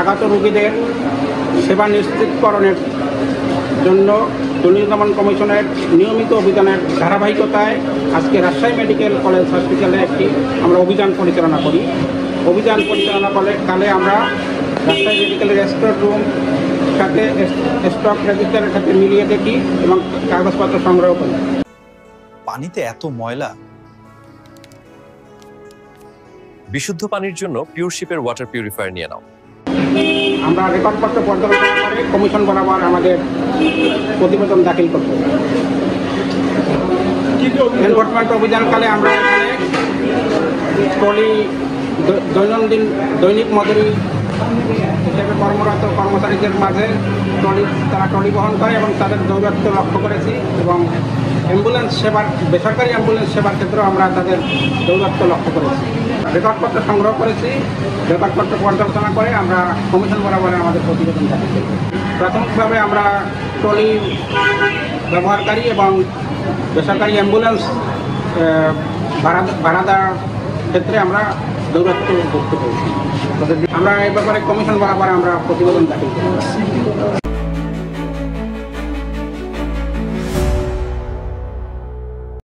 আগত রোগীদের সেবা নিশ্চিতকরণের জন্য দুর্নীতি দমন কমিশনের নিয়মিত অভিযানের ধারাবাহিকতায় আজকে রাজশাহী মেডিকেল কলেজ হসপিটালে আমরা অভিযান পরিচালনা করি। অভিযান পরিচালনা কালে আমরা রাজশাহী মেডিকেলের স্টোর রুম সাথে স্টক রেজিস্টারের সাথে মিলিয়ে দেখি এবং কাগজপত্র সংগ্রহ করি। পানিতে এত ময়লা। বিশুদ্ধ পানির জন্য পিওরশিপের ওয়াটার পিউরিফায়ার নিয়ে নাও। আমরা রেকর্ডপত্র পর্যালোচনা করে কমিশন বরাবর আমাদের প্রতিবেদন দাখিল করব। এনফোর্সমেন্ট অভিযানকালে আমরা এখানে দৈনিক মজুরি হিসেবে কর্মরত কর্মচারীদের মাঝে তারা ট্রলি বহন করে এবং তাদের দৌরাত্ম লক্ষ্য করেছি এবং বেসরকারি অ্যাম্বুলেন্স সেবার ক্ষেত্রেও আমরা তাদের দৌরাত্ম লক্ষ্য করেছি। রেকর্ডপত্র সংগ্রহ করেছি। রেকর্ডপত্র পর্যালোচনা করে আমরা কমিশন বরাবর আমাদের প্রতিবেদন দাখিল করি। প্রাথমিকভাবে আমরা ট্রলি ব্যবহারকারী এবং বেসরকারি অ্যাম্বুলেন্স ভাড়া দেওয়ার ক্ষেত্রে আমরা দৌরাত্ম ভুক্ত করেছি। আমরা এই ব্যাপারে কমিশন বরাবর আমরা প্রতিবেদন দাখিল করি।